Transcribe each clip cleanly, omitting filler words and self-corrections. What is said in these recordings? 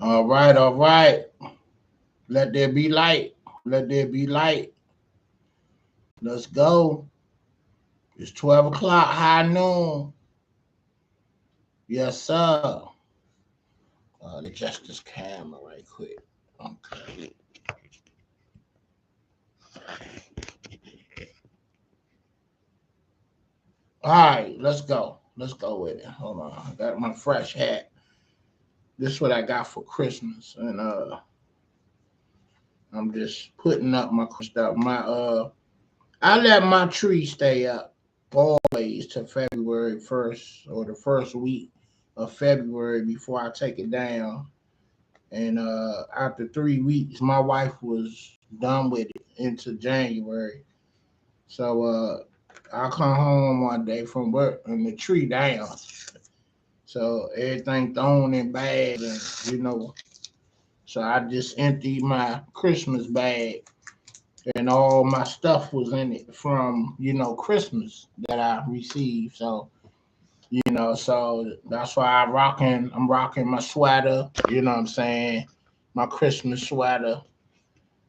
All right, all right. Let there be light. Let there be light. Let's go. It's 12 o'clock, high noon. Yes, sir. Adjust this camera right quick. Okay. All right, let's go. Let's go with it. Hold on. I got my fresh hat. This is what I got for Christmas. And I'm just putting up my stuff. I let my tree stay up always to February 1st or the first week of February before I take it down. And after 3 weeks, my wife was done with it into January. So I come home one day from work and the tree down. So everything thrown in bags and. So I just emptied my Christmas bag and all my stuff was in it from Christmas that I received. So that's why I'm rocking my sweater, you know what I'm saying? My Christmas sweater.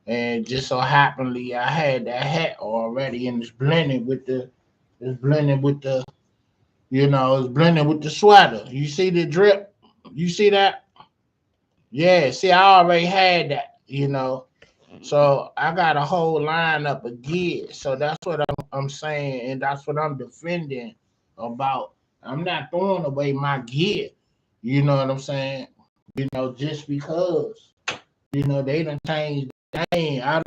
And just so happenly I had that hat already and it's blended with it's blended with the sweater. You see the drip? You see that? Yeah, see I already had that. So I got a whole lineup of gear. So that's what I'm saying, and that's what I'm defending about. I'm not throwing away my gear. You know what I'm saying? Just because they done changed the name. I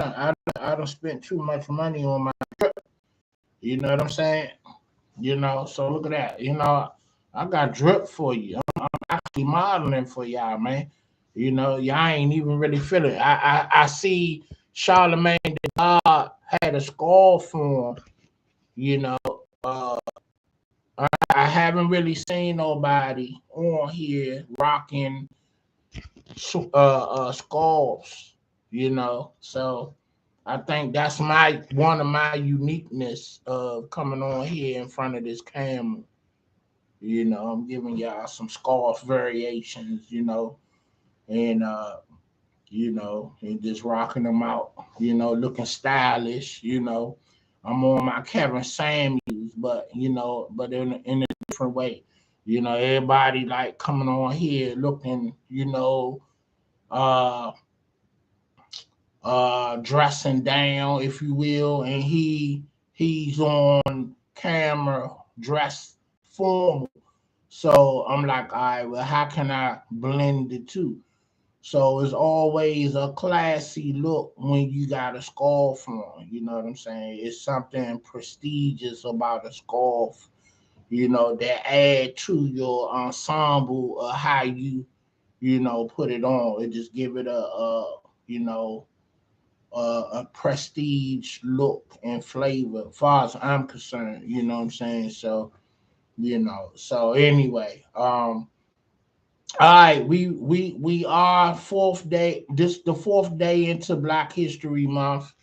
done spent too much money on my. You know what I'm saying? So look at that. I got drip for you. I'm actually modeling for y'all, man. Y'all ain't even really feeling it. I see Charlemagne the God had a scarf for him. You know, uh, I haven't really seen nobody on here rocking scarves. So I think that's my one of my uniqueness of coming on here in front of this camera. I'm giving y'all some scarf variations. And and just rocking them out, looking stylish. I'm on my Kevin Samuels, but in a different way. Everybody like coming on here looking, uh, dressing down, if you will, and he's on camera dressed formal. So I'm like, all right, well, how can I blend the two? So it's always a classy look when you got a scarf on. You know what I'm saying? It's something prestigious about a scarf, that add to your ensemble of how you put it on. It just give it a prestige look and flavor, as far as I'm concerned. You know what I'm saying? So anyway, all right, we are fourth day. This the fourth day into Black History Month,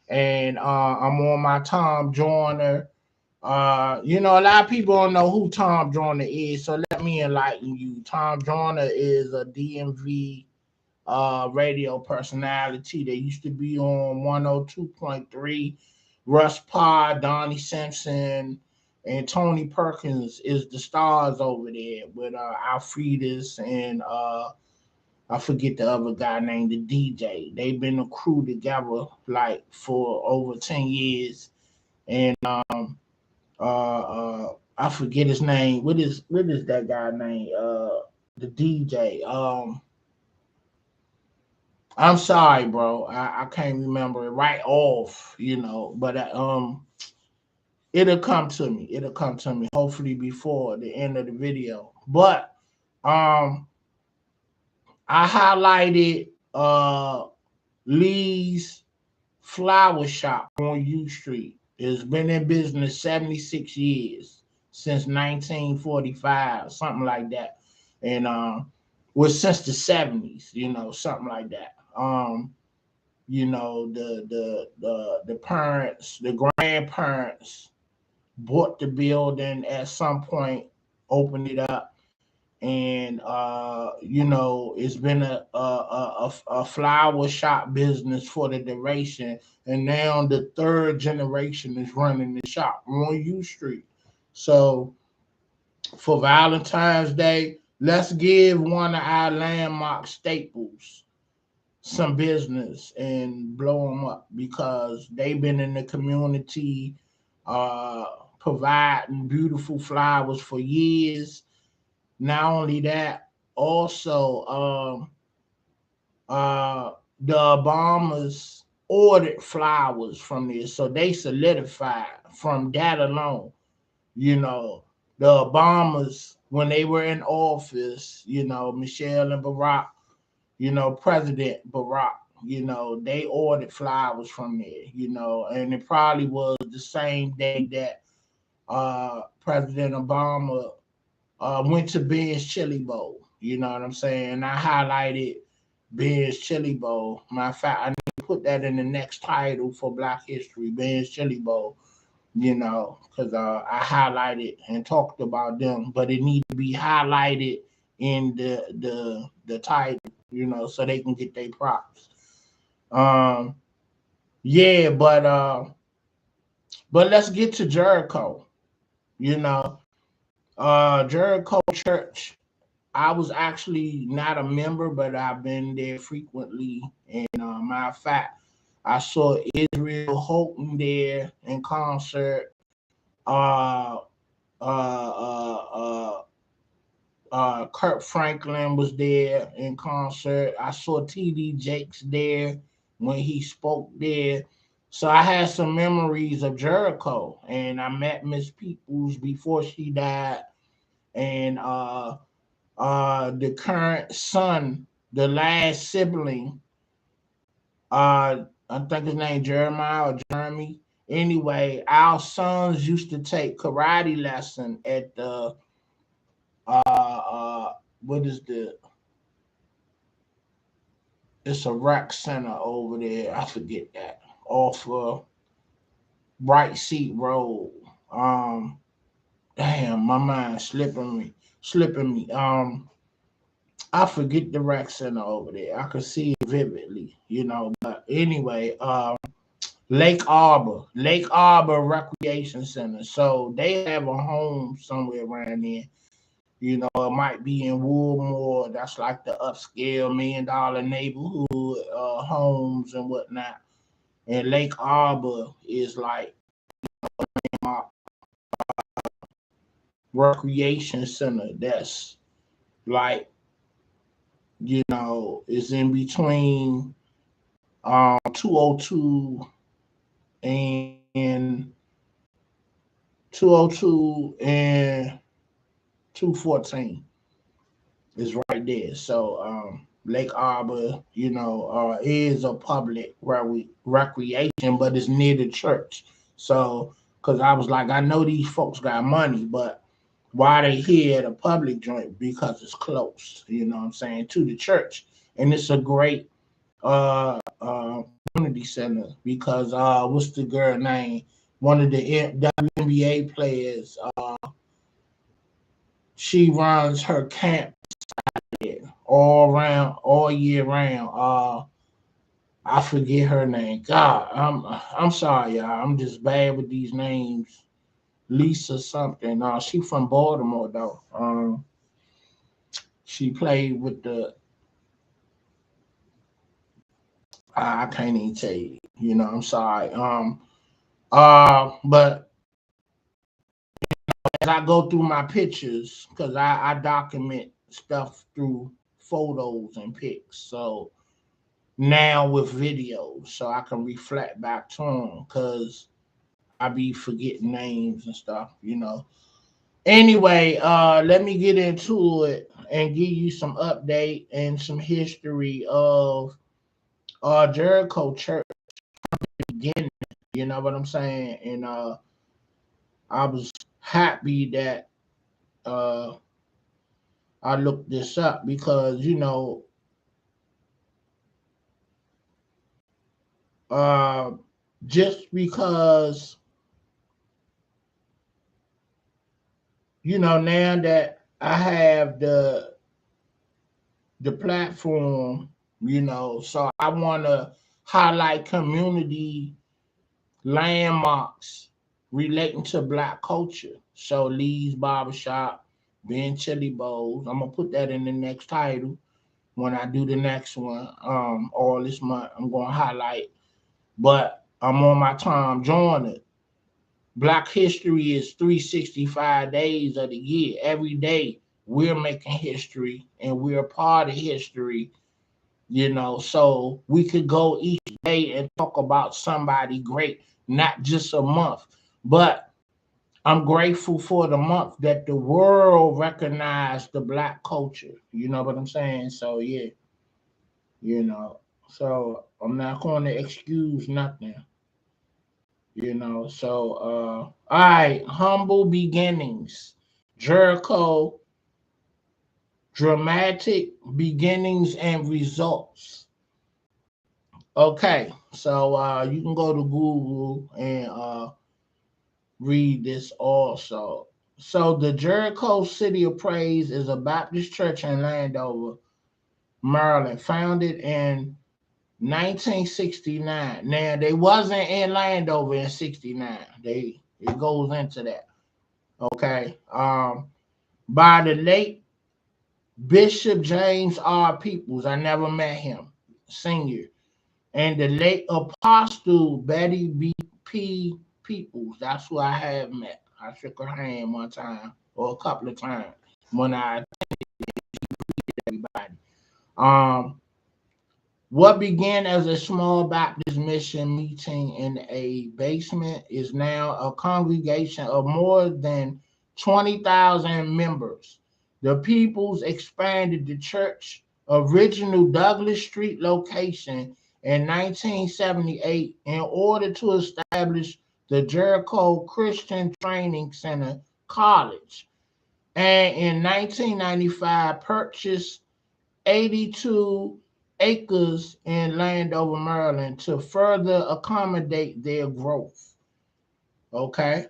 and I'm on my Tom Joyner. A lot of people don't know who Tom Joyner is, so let me enlighten you. Tom Joyner is a DMV radio personality that used to be on 102.3. Russ Pod, Donnie Simpson, and Tony Perkins is the stars over there with Alfredus and I forget the other guy named the DJ. They've been a crew together like for over 10 years. And I forget his name. What is that guy name? The DJ. I'm sorry, bro. I can't remember it right off. But it'll come to me. It'll come to me. Hopefully before the end of the video. But um, I highlighted Lee's Flower Shop on U Street. It's been in business 76 years since 1945, something like that, and was since the 70s. Something like that. The parents, the grandparents bought the building at some point, opened it up, and it's been a flower shop business for the duration, and now the third generation is running the shop on U Street. So for Valentine's Day, let's give one of our landmark staples some business and blow them up because they've been in the community uh, providing beautiful flowers for years. Not only that, also uh, the Obamas ordered flowers from there, so they solidified from that alone. You know, the Obamas when they were in office, Michelle and Barack, President Barack, they ordered flowers from there, and it probably was the same day that President Obama went to Ben's Chili Bowl. You know what I'm saying? I highlighted Ben's Chili Bowl. Matter of fact, I need to put that in the next title for Black History, Ben's Chili Bowl. Because I highlighted and talked about them, but it needs to be highlighted in the title, so they can get their props. Um, yeah, but let's get to Jericho. You know, Jericho Church. I was actually not a member, but I've been there frequently. And matter of fact, I saw Israel Houghton there in concert. Uh, uh, Kurt Franklin was there in concert. I saw T.D. Jakes there when he spoke there. So I had some memories of Jericho, and I met Miss Peoples before she died, and the current son, the last sibling, I think his name Jeremiah or Jeremy. Anyway, our sons used to take karate lesson at the what is the it's a rec center over there. I forget that off Bright Seat Road. Um, damn, my mind slipping me. I forget the rec center over there. I could see it vividly, But anyway, Lake Arbor Recreation Center. So they have a home somewhere around there. It might be in Woolmore. That's like the upscale $1 million neighborhood homes and whatnot. And Lake Arbor is like my recreation center. That's like is in between 202 and 202 and 214 is right there. So Lake Arbor, is a public recreation, but it's near the church. So, because I was like, I know these folks got money, but why they here at a public joint? Because it's close, what I'm saying, to the church. And it's a great community center because what's the girl name? One of the WNBA players, she runs her camp all year round. I forget her name. God, I'm sorry, y'all. I'm just bad with these names. Lisa something. She from Baltimore though. She played with the. I can't even tell you. I'm sorry. But as I go through my pictures, because I document stuff through photos and pics. So now with videos, so I can reflect back to them, because I be forgetting names and stuff. Anyway, let me get into it and give you some update and some history of Jericho Church beginning. You know what I'm saying? And I was happy that uh, I looked this up because uh, just because now that I have the platform, so I want to highlight community landmarks relating to Black culture. So Lee's Barbershop, Ben Chili Bowls. I'm gonna put that in the next title when I do the next one. All this month I'm gonna highlight, but I'm on my time joining. Black history is 365 days of the year. Every day we're making history and we're a part of history, so we could go each day and talk about somebody great, not just a month. But I'm grateful for the month that the world recognized the Black culture. You know what I'm saying? So yeah, you know. So I'm not going to excuse nothing. All right, humble beginnings. Jericho, dramatic beginnings and results. Okay, so you can go to Google and read this also. So the Jericho City of Praise is a Baptist church in Landover, Maryland, founded in 1969. Now they wasn't in Landover in 69. It goes into that. Okay. By the late Bishop James R. Peoples. I never met him, Senior. And the late Apostle Betty B.P. Peoples. That's who I have met. I shook her hand one time or a couple of times when I everybody. Um, what began as a small Baptist mission meeting in a basement is now a congregation of more than 20,000 members. The Peoples expanded the church original Douglas Street location in 1978 in order to establish the Jericho Christian Training Center College, and in 1995 purchased 82 acres in Landover, Maryland to further accommodate their growth. Okay.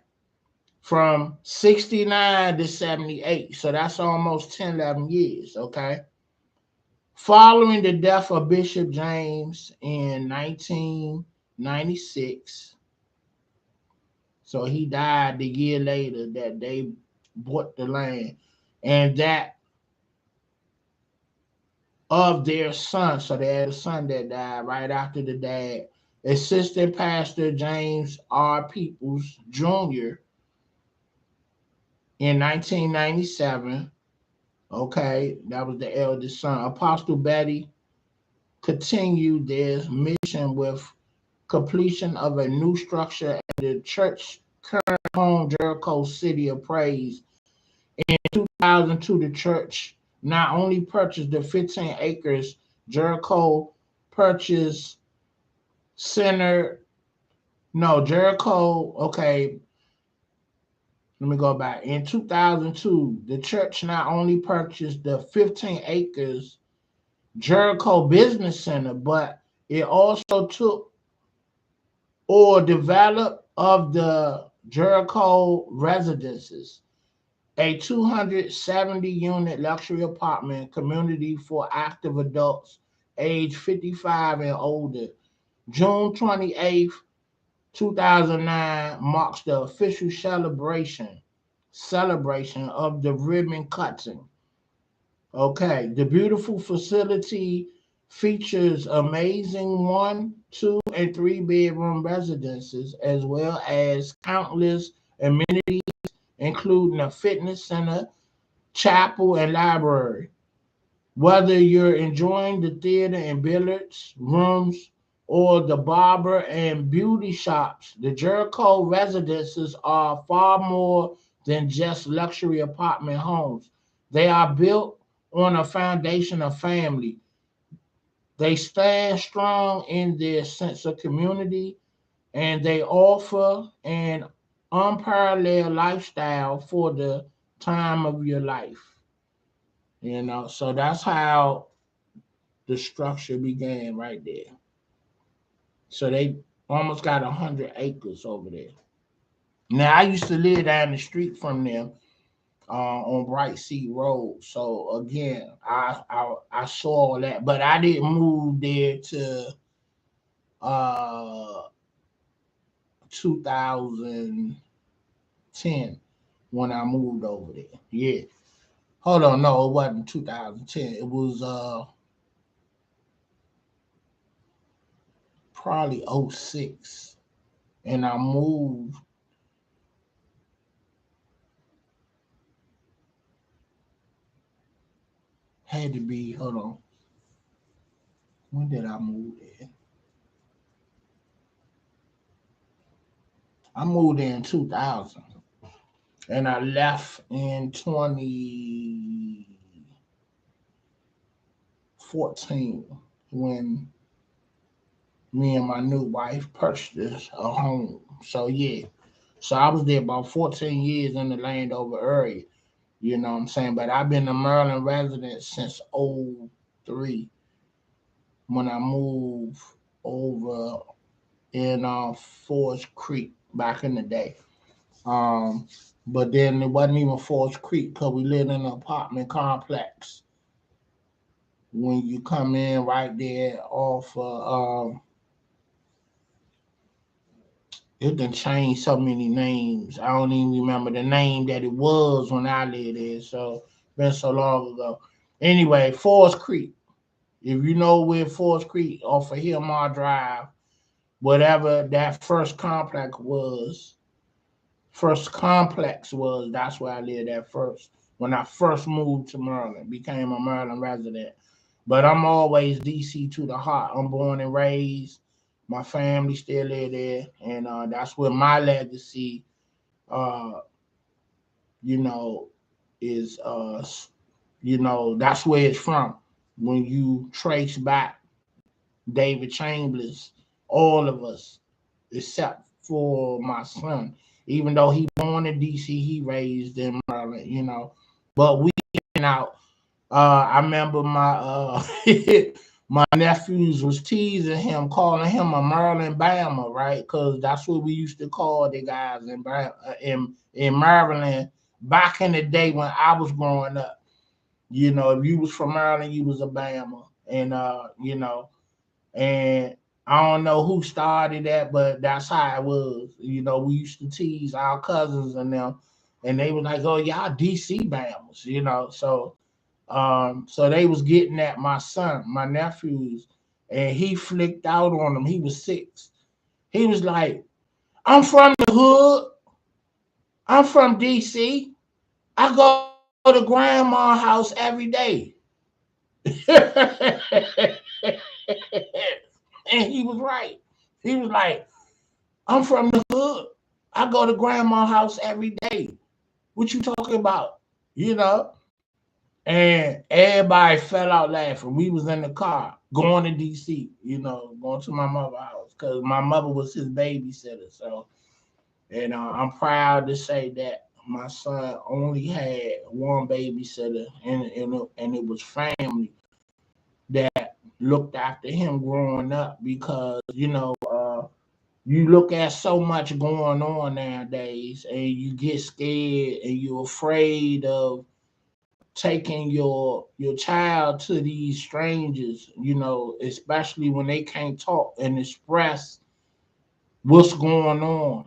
From 69 to 78. So that's almost 10, 11 years. Okay. Following the death of Bishop James in 1996, so he died the year later that they bought the land, and that of their son. So they had a son that died right after the dad. Assistant Pastor James R. Peoples Jr. in 1997. Okay, that was the eldest son. Apostle Betty continued their mission with completion of a new structure at the church current home, Jericho City of Praise. In 2002, the church not only purchased the 15 acres Jericho purchased center. No, Jericho. Okay, let me go back. In 2002, the church not only purchased the 15 acres Jericho Business Center, but it also took or developed of the Jericho residences, a 270-unit luxury apartment community for active adults age 55 and older. June 28th, 2009 marks the official celebration of the ribbon cutting. Okay, the beautiful facility features amazing one, two, and three bedroom residences, as well as countless amenities, including a fitness center, chapel, and library. Whether you're enjoying the theater and billiards rooms or the barber and beauty shops, the Jericho residences are far more than just luxury apartment homes. They are built on a foundation of family. They stand strong in their sense of community, and they offer an unparalleled lifestyle for the time of your life. So that's how the structure began right there. So they almost got 100 acres over there. Now I used to live down the street from them, on Bright Sea Road. So again, I saw all that, but I didn't move there to uh 2010 when I moved over there. Yeah. Hold on, no, it wasn't 2010. It was probably '06, and I moved. Had to be, hold on. When did I move there? I moved there in 2000, and I left in 2014 when me and my new wife purchased a home. So yeah, so I was there about 14 years in the Landover area. You know what I'm saying? But I've been a Maryland resident since '03 when I moved over in Forest Creek back in the day. Um, but then it wasn't even Forest Creek because we lived in an apartment complex. When you come in right there off, it done changed so many names. I don't even remember the name that it was when I lived there. So been so long ago. Anyway, Forest Creek. If you know where Forest Creek off of Hillmar Drive, whatever that first complex was, that's where I lived at first. When I first moved to Maryland, became a Maryland resident. But I'm always DC to the heart. I'm born and raised. My family still live there, and that's where my legacy, uh, you know, is. That's where it's from. When you trace back David Chambers, all of us, except for my son. Even though he born in DC, he raised in Maryland. But we went out. I remember my nephews was teasing him, calling him a Maryland Bama, right? Because that's what we used to call the guys in Maryland back in the day when I was growing up. If you was from Maryland, you was a Bama, and I don't know who started that, but that's how it was. We used to tease our cousins and them, and they were like, "Oh, y'all DC Bama's," so they was getting at my son, my nephews, and he flicked out on them. He was 6. He was like, "I'm from the hood. I'm from DC. I go to grandma's house every day." And he was right. He was like, "I'm from the hood. I go to grandma's house every day. What you talking about?" You know? And everybody fell out laughing. We was in the car going to DC, going to my mother's house because my mother was his babysitter. So, and I'm proud to say that my son only had one babysitter, and it was family that looked after him growing up because you look at so much going on nowadays, and you get scared, and you're afraid of taking your child to these strangers, especially when they can't talk and express what's going on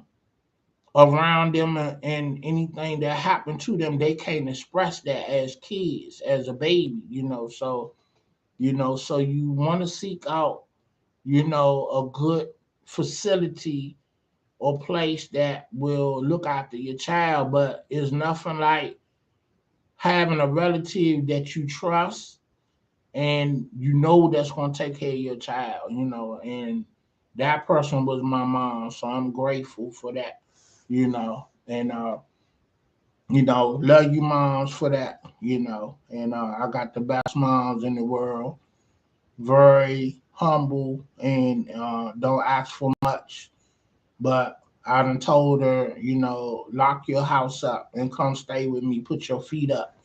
around them, and anything that happened to them, they can't express that as kids, as a baby, so you want to seek out, a good facility or place that will look after your child, but it's nothing like having a relative that you trust and that's going to take care of your child, and that person was my mom, so I'm grateful for that, and love you moms for that, and I got the best moms in the world, very humble, and don't ask for much, but I done told her, lock your house up and come stay with me, put your feet up.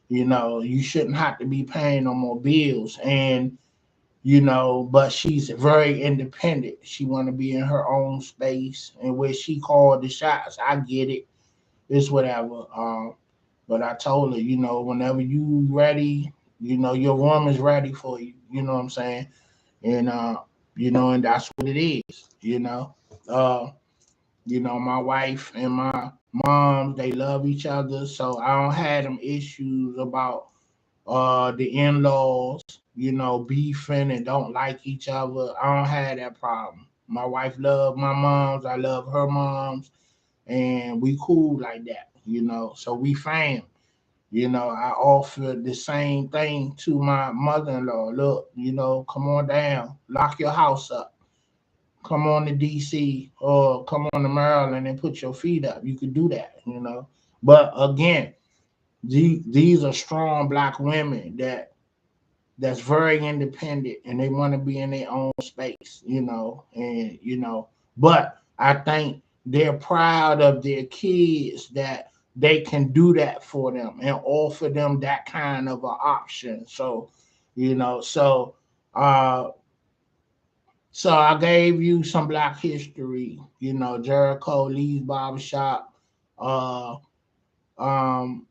You shouldn't have to be paying no more bills. And, but she's very independent. She want to be in her own space, and where she called the shots. I get it. It's whatever. But I told her, whenever you ready, your room is ready for you. You know what I'm saying? And and that's what it is. Uh, my wife and my mom, they love each other, so I don't have them issues about the in-laws, beefing and don't like each other. I don't have that problem. My wife love my moms, I love her moms, and we cool like that, so we fam. I offered the same thing to my mother-in-law. Look, come on down, lock your house up, come on to DC or come on to Maryland and put your feet up. You could do that. But again, these are strong black women that's very independent and they want to be in their own space, and but I think they're proud of their kids that they can do that for them and offer them that kind of an option. So, so uh so I gave you some black history, Jericho, Lee's Barbershop, uh um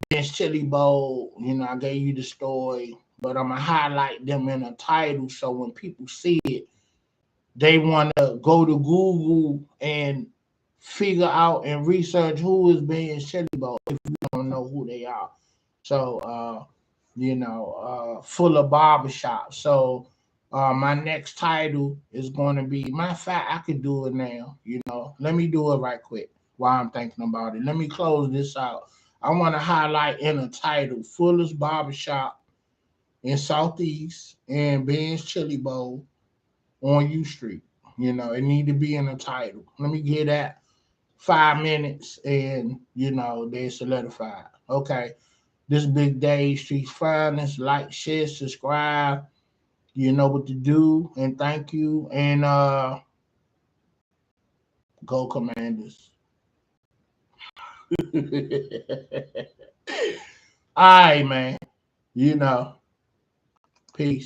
Ben's Chili Bowl, I gave you the story, but I'm gonna highlight them in a title so when people see it, they wanna go to Google and figure out and research who is Ben's Chili Bowl if you don't know who they are. So full of barbershop. So my next title is gonna be, matter of fact, I could do it now. Let me do it right quick while I'm thinking about it. Let me close this out. I want to highlight in a title Fuller's Barbershop in Southeast and Ben's Chili Bowl on U Street. It need to be in a title. Let me get that 5 minutes and they're solidified. Okay. This Big Day Streets Finest. Like, share, subscribe. You know what to do. And thank you. And go Commanders. All right, man. Peace.